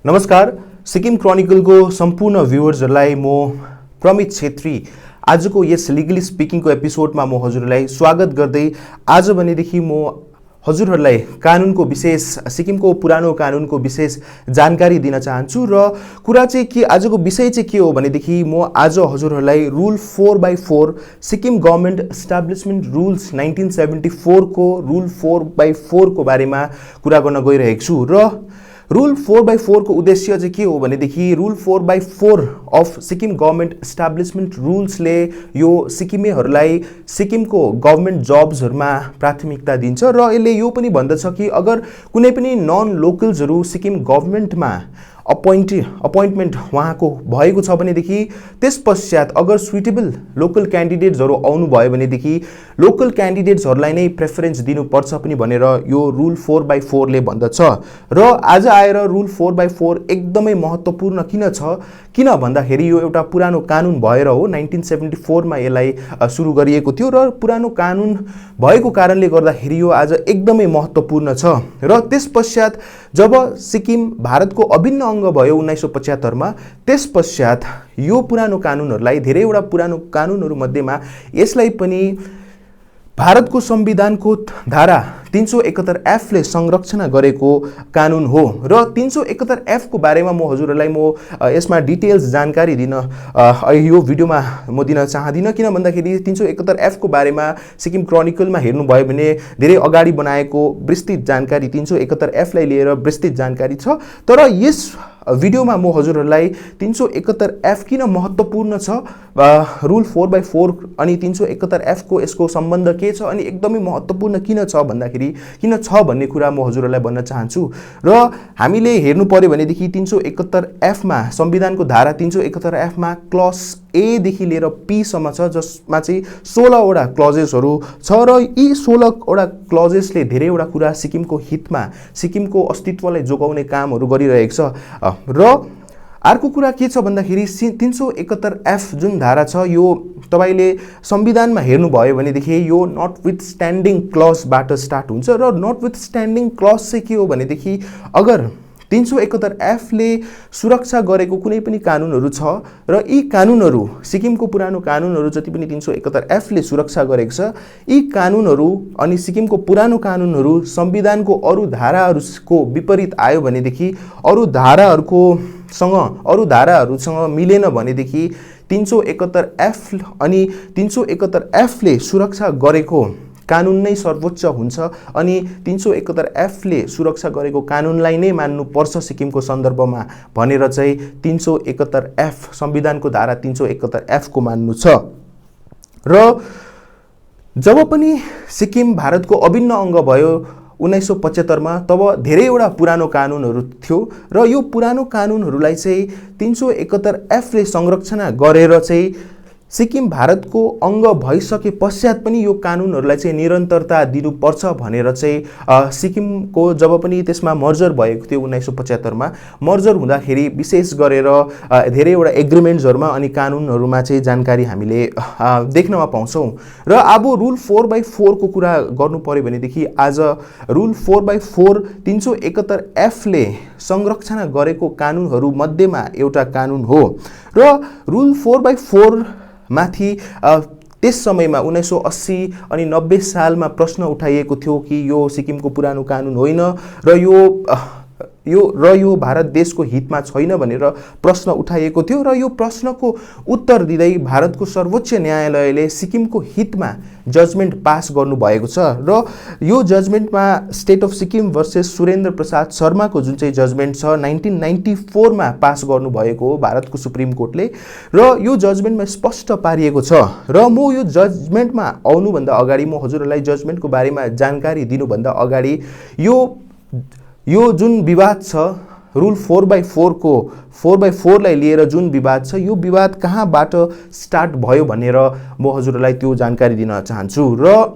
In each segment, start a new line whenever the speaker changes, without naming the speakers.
नमस्कार, सिक्किम क्रोनिकलको सम्पूर्ण भ्युअर्सहरूलाई म प्रमित छेत्री आजको यस लिगली स्पिकिङको एपिसोडमा म हजुरहरूलाई स्वागत गर्दै आज भनेदेखि म हजुरहरूलाई कानुनको विशेष सिक्किमको पुरानो कानुनको विशेष जानकारी दिन चाहन्छु र कुरा चाहिँ के आजको विषय चाहिँ के हो भनेदेखि म आज हजुरहरूलाई rule 4/4 Sikkim government establishment rules 1974 को रुल 4/4 को बारेमा कुरा गर्न गइरहेको छु र रुल 4/4 को उद्देश्य चाहिँ के हो भनेदेखि rule 4/4 of Sikkim government establishment रुल्सले यो सिक्किमेहरूलाई सिक्किमको गभर्नमेन्ट जब्सहरूमा प्राथमिकता दिन्छ र यसले यो पनि भन्दछ कि अगर कुनै पनि नन लोकल्सहरू सिक्किम गभर्नमेन्टमा अपोइन्टमेन्ट उहाँको भएको छ भनेदेखि त्यस पश्चात अगर सुइटेबल लोकल क्यान्डिडेट्सहरू आउनुभयो भनेदेखि लोकल क्यान्डिडेट्सहरूलाई नै प्रेफरेन्स दिनुपर्छ पनि भनेर यो रुल 4/4 ले भन्दछ र आज आएर रुल 4/4 एकदमै महत्त्वपूर्ण किन भन्दाखेरि यो एउटा पुरानो कानुन भएर हो 1974 मा यसलाई सुरु गरिएको थियो र पुरानो कानुन भएको कारणले गर्दाखेरि यो आज एकदमै महत्त्वपूर्ण छ र त्यस पश्चात जब सिक्किम भारतको अभिन्न अंग भयो 1975 मा त्यस पश्चात यो पुरानो कानुनहरूलाई धेरैवटा पुरानो कानुनहरू मध्येमा यसलाई पनि भारतको संविधानको धारा 371F ले संरक्षण गरेको कानुन हो र 371F को बारेमा म हजुरहरूलाई यसमा डिटेल्स जानकारी दिन यो भिडियोमा म दिन चाहदिन किन भन्दाखेरि 371F को बारेमा सिक्किम क्रोनिकलमा हेर्नुभयो भने धेरै अगाडि बनाएको विस्तृत जानकारी 371F लाई लिएर विस्तृत जानकारी छ तर यस भिडियोमा म हजुरहरूलाई 371F किन महत्त्वपूर्ण छ रुल 4/4 अनि 371F को यसको सम्बन्ध के छ अनि एकदमै महत्त्वपूर्ण किन छ भन्ने कुरा म हजुरहरूलाई भन्न चाहन्छु र हामीले हेर्नु पर्यो भनेदेखि 371F मा संविधानको धारा 371F मा क्लज A देखि लिएर P सम्म छ जसमा चाहिँ 16 वटा क्लजेसहरू छ र यी 16 वटा क्लजेसले धेरैवटा कुरा सिक्किमको हितमा सिक्किमको अस्तित्वलाई जोगाउने कामहरू गरिरहेको छ र अर्को कुरा के छ भन्दाखेरि 371F जुन धारा छ यो तपाईले संविधानमा हेर्नुभयो भनेदेखि यो नटविथस्ट्यान्डिङ क्लजबाट स्टार्ट हुन्छ र नटविथस्ट्यान्डिङ क्लज चाहिँ के हो भनेदेखि अगर 371F ले सुरक्षा गरेको कुनै पनि कानुनहरू छ र यी कानुनहरू सिक्किमको पुरानो कानुनहरू जति पनि 371F ले सुरक्षा गरेको छ यी कानुनहरू अनि सिक्किमको पुरानो कानुनहरू संविधानको अरु धाराहरूको विपरीत आयो भनेदेखि अरु धाराहरूसँग मिलेन भनेदेखि 371F अनि 371F ले सुरक्षा गरेको कानुन नै सर्वोच्च हुन्छ अनि 371F ले सुरक्षा गरेको कानुनलाई नै मान्नु पर्छ सिक्किमको सन्दर्भमा भनेर चाहिँ 371F संविधानको धारा 371F को मान्नु छ र जब पनि सिक्किम भारतको अभिन्न अंग भयो 1975 मा तब धेरैवटा पुरानो कानुनहरू थियो र यो पुरानो कानुनहरूलाई चाहिँ 371F ले संरक्षण गरेर चाहिँ सिक्किम भारतको अंग भइसके पश्चात पनि यो कानुनहरूलाई चाहिँ निरन्तरता दिनुपर्छ भनेर चाहिँ सिक्किमको जब पनि त्यसमा मर्जर भएको थियो 1975 मा मर्जर हुँदाखेरि विशेष गरेर धेरैवटा एग्रिमेन्ट्सहरुमा अनि कानुनहरुमा चाहिँ जानकारी हामीले देख्नमा पाउँछौं र अब रुल 4/4 को कुरा गर्नु पर्यो भनेदेखि आज रुल 4/4 371F ले संरक्षण गरेको कानुनहरु मध्येमा एउटा कानुन हो र रुल 4/4 माथि त्यस समयमा 1980 अनि 90 सालमा प्रश्न उठाइएको थियो कि यो सिक्किमको पुरानो कानुन होइन र यो भारत देशको हितमा छैन भनेर प्रश्न उठाइएको थियो र यो प्रश्नको उत्तर दिँदै भारतको सर्वोच्च न्यायालयले सिक्किमको हितमा जजमेन्ट पास गर्नु भएको छ र यो जजमेन्टमा state of Sikkim versus Surendra Prasad शर्माको जुन चाहिँ जजमेन्ट छ 1994 मा पास गर्नु भएको हो भारतको सुप्रिम कोर्टले र यो जजमेन्टमा स्पष्ट पारिएको छ र म यो जजमेन्टमा आउनु भन्दा अगाडि म हजुरहरूलाई जजमेन्टको बारेमा जानकारी दिनु भन्दा अगाडि यो जुन विवाद छ रुल 4/4 लाई लिएर जुन विवाद छ यो विवाद कहाँबाट स्टार्ट भयो भनेर म हजुरलाई त्यो जानकारी दिन चाहन्छु र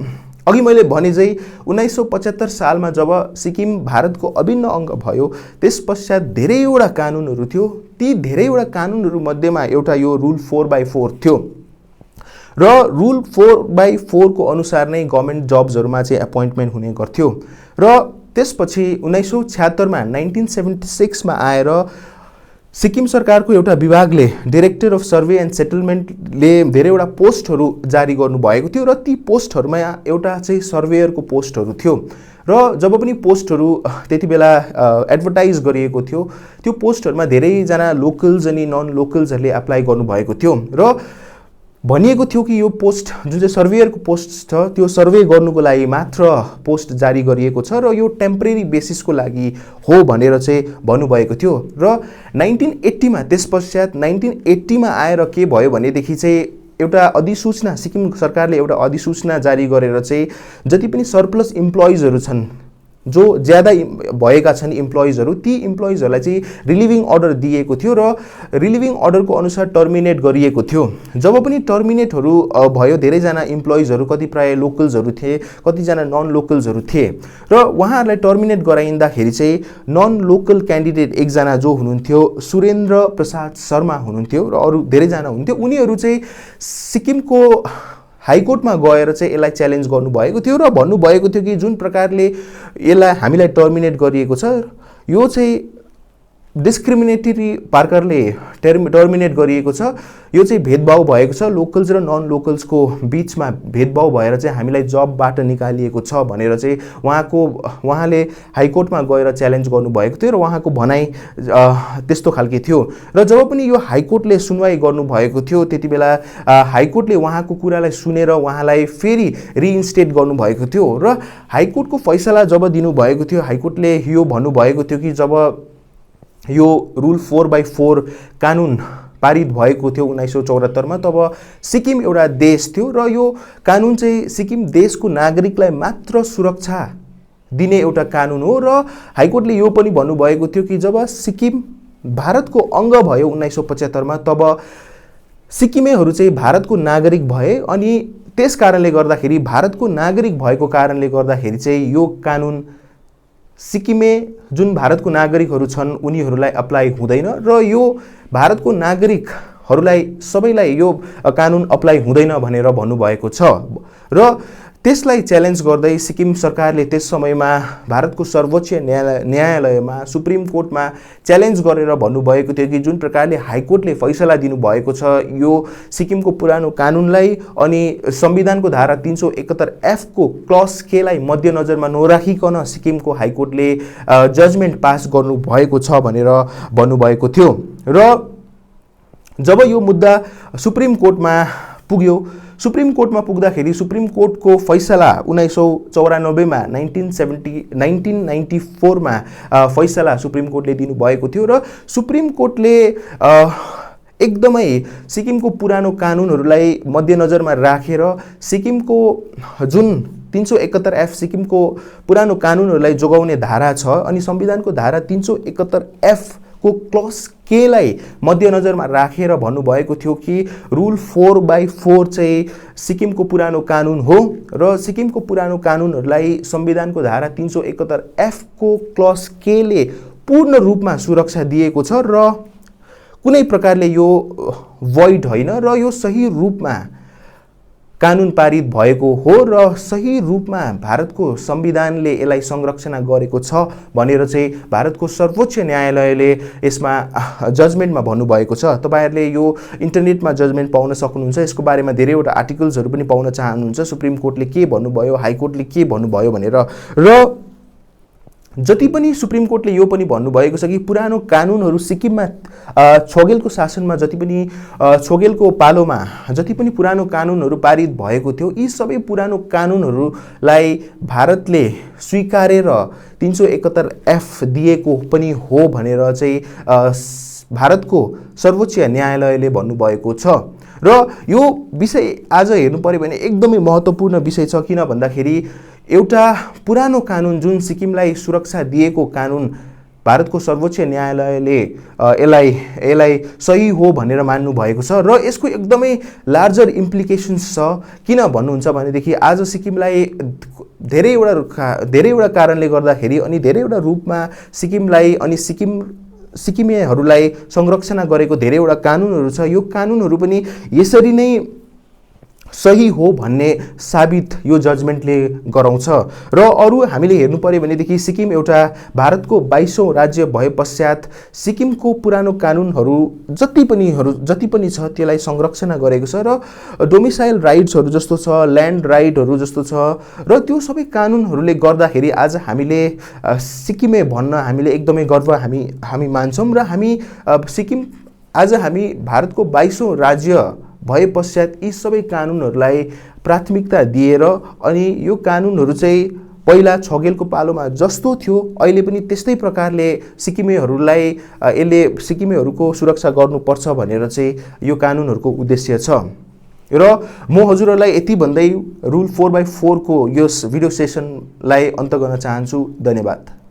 अघि मैले भने चाहिँ 1975 सालमा जब सिक्किम भारतको अभिन्न अंग भयो त्यसपश्चात धेरैवटा कानुनहरू थियो ती धेरैवटा कानुनहरू मध्येमा एउटा यो रुल 4/4 थियो र रुल 4/4 को अनुसार नै गभर्नमेन्ट जब्सहरुमा चाहिँ अपॉइन्टमेन्ट हुने गर्थ्यो र त्यसपछि 1976 मा 1976 मा आएर सिक्किम सरकारको एउटा विभागले डाइरेक्टर अफ सर्वे एन्ड सेटलमेन्टले धेरैवटा पोस्टहरू जारी गर्नुभएको थियो र ती पोस्टहरूमा एउटा चाहिँ सर्वेयरको पोस्टहरू थियो र जब पनि पोस्टहरू त्यति बेला एडभर्टाइज गरिएको थियो त्यो पोस्टहरूमा धेरैजना लोकल्स अनि नन लोकल्सहरूले एप्लाई गर्नुभएको थियो र भनिएको थियो कि यो पोस्ट जुन चाहिँ सर्वेयरको पोस्ट छ त्यो सर्वे गर्नुको लागि मात्र पोस्ट जारी गरिएको छ र यो टेम्परेरी बेसिसको लागि हो भनेर चाहिँ भन्नुभएको थियो र 1980 मा त्यसपश्चात 1980 मा आएर के भयो भनेदेखि चाहिँ एउटा अधिसूचना सिक्किम सरकारले एउटा अधिसूचना जारी गरेर चाहिँ जति पनि सरप्लस इम्प्लोइजहरू छन् जो ज्यादा भएका छन् इम्प्लोइजहरू ती इम्प्लोइजहरूलाई चाहिँ रिलिभिङ अर्डर दिएको थियो र रिलिभिङ अर्डरको अनुसार टर्मिनेट गरिएको थियो जब पनि टर्मिनेटहरू भयो धेरैजना इम्प्लोइजहरू कति प्राय लोकल्सहरू थिए कतिजना नन लोकल्सहरू थिए र उहाँहरूलाई टर्मिनेट गराइँदाखेरि चाहिँ नन लोकल क्यान्डिडेट एकजना जो हुनुहुन्थ्यो सुरेन्द्र प्रसाद शर्मा हुनुहुन्थ्यो र अरू धेरैजना हुनुहुन्थ्यो उनीहरू चाहिँ सिक्किमको हाइकोर्टमा गएर चाहिँ यसलाई च्यालेन्ज गर्नुभएको थियो र भन्नुभएको थियो कि जुन प्रकारले यसलाई हामीलाई टर्मिनेट गरिएको छ यो चाहिँ डिस्क्रिमिनेटरी प्रकारले टर्मिनेट गरिएको छ यो चाहिँ भेदभाव भएको छ लोकल्स र नन लोकल्सको बीचमा भेदभाव भएर चाहिँ हामीलाई जबबाट निकालिएको छ भनेर चाहिँ उहाँले हाइकोर्टमा गएर च्यालेन्ज गर्नुभएको थियो र उहाँको भनाइ त्यस्तो खालके थियो र जब पनि यो हाइकोर्टले सुनवाई गर्नुभएको थियो त्यति बेला हाइकोर्टले उहाँको कुरालाई सुनेर उहाँलाई फेरि रिइन्स्टेट गर्नुभएको थियो र हाइकोर्टको फैसला जब दिनुभएको थियो हाइकोर्टले यो भन्नुभएको थियो कि जब यो रुल 4/4 कानुन पारित भएको थियो 1974 मा तब सिक्किम एउटा देश थियो र यो कानुन चाहिँ सिक्किम देशको नागरिकलाई मात्र सुरक्षा दिने एउटा कानुन हो र हाइकोर्टले यो पनि भन्नुभएको थियो कि जब सिक्किम भारतको अङ्ग भयो 1975 मा तब सिक्किमेहरू चाहिँ भारतको नागरिक भए अनि त्यस कारणले गर्दाखेरि भारतको नागरिक भएको कारणले गर्दाखेरि चाहिँ यो कानुन सिक्किमे जुन भारतको नागरिकहरू छन् उनीहरूलाई अप्लाई हुँदैन र यो भारतको नागरिकहरूलाई सबैलाई यो कानुन अप्लाई हुँदैन भनेर भन्नुभएको छ र त्यसलाई च्यालेन्ज गर्दै सिक्किम सरकारले त्यस समयमा भारतको सर्वोच्च न्यायालयमा सुप्रिम कोर्टमा च्यालेन्ज गरेर भन्नुभएको थियो कि जुन प्रकारले हाइकोर्टले फैसला दिनुभएको छ यो सिक्किमको पुरानो कानुनलाई अनि संविधानको धारा 371 एफ को क्लज के लाई मध्यनजरमा नराखिकन सिक्किमको हाइकोर्टले जजमेन्ट पास गर्नुभएको छ भनेर भन्नुभएको थियो र जब यो मुद्दा सुप्रिम कोर्टमा पुग्यो सुप्रिम कोर्टमा पुग्दाखेरि सुप्रिम कोर्टको फैसला 1994 मा 1994 मा फैसला सुप्रिम कोर्टले दिनुभएको थियो र सुप्रिम कोर्टले एकदमै सिक्किमको पुरानो कानुनहरूलाई मध्यनजरमा राखेर सिक्किमको जुन 371 एफ सिक्किमको पुरानो कानुनहरूलाई जोगाउने धारा छ अनि संविधानको धारा 371 एफ को क्लज के लाई मध्यनजरमा राखेर भन्नुभएको थियो कि रुल 4/4 चाहिँ सिक्किमको पुरानो कानुन हो र सिक्किमको पुरानो कानुनहरूलाई संविधानको धारा 371 एफ को क्लज के ले पूर्ण रूपमा सुरक्षा दिएको छ र कुनै प्रकारले यो void होइन र यो सही रूपमा कानुन पारित भएको हो र सही रूपमा भारतको संविधानले यसलाई संरक्षण गरेको छ भनेर चाहिँ भारतको सर्वोच्च न्यायालयले यसमा जजमेन्टमा भन्नुभएको छ। तपाईहरुले यो इन्टरनेटमा जजमेन्ट पाउन सक्नुहुन्छ। यसको बारेमा धेरैवटा आर्टिकल्सहरु पनि पाउन चाहनुहुन्छ, सुप्रिम कोर्टले के भन्नुभयो, हाई कोर्टले के भन्नुभयो भनेर। र जति पनि सुप्रिम कोर्टले यो पनि भन्नुभएको छ कि पुरानो कानुनहरु सिक्किममा छोगेलको शासनमा जति पनि छोगेलको पालोमा जति पनि पुरानो कानुनहरु पारित भएको थियो, यी सबै पुरानो कानुनहरुलाई भारतले स्वीकारेर 371 एफ दिएको पनि हो भनेर चाहिँ भारतको सर्वोच्च न्यायालयले भन्नुभएको छ। र यो विषय आज हेर्नु पर्यो भने एकदमै महत्त्वपूर्ण विषय छ। किन भन्दाखेरि एउटा पुरानो कानुन जुन सिक्किमलाई सुरक्षा दिएको कानुन भारतको सर्वोच्च न्यायालयले यसलाई सही हो भनेर मान्नु भएको छ र यसको एकदमै लार्जर इम्प्लिकेशन्स छ। किन भन्नुहुन्छ भनेदेखि आज सिक्किमलाई धेरैवटा कारणले गर्दाखेरि अनि धेरैवटा रूपमा सिक्किमलाई अनि सिक्किमेहरूलाई संरक्षण गरेको धेरैवटा कानुनहरु छ। यो कानुनहरु पनि यसरी नै सही हो भन्ने साबित यो जजमेन्टले गराउँछ। र अरू हामीले हेर्नु पर्यो भनेदेखि सिक्किम एउटा भारतको 22औं राज्य भए पश्चात सिक्किमको पुरानो कानुनहरू जति पनि छ त्यसलाई संरक्षण गरेको छ र डोमिसाइल राइट्सहरू जस्तो छ, ल्यान्ड राइटहरू जस्तो छ र त्यो सबै कानुनहरूले गर्दाखेरि आज हामीले सिक्किमे भन्न हामीले एकदमै गर्व हामी मान्छौँ र सिक्किम आज हामी भारतको 22औं राज्य भए पश्चात यी सबै कानुनहरूलाई प्राथमिकता दिएर अनि यो कानुनहरू चाहिँ पहिला छगेलको पालोमा जस्तो थियो अहिले पनि त्यस्तै प्रकारले सिक्किमेहरूको सुरक्षा गर्नुपर्छ भनेर चाहिँ यो कानुनहरूको उद्देश्य छ। र म हजुरहरूलाई यति भन्दै रुल 4x4 को यस भिडियो सेसनलाई अन्त गर्न चाहन्छु। धन्यवाद।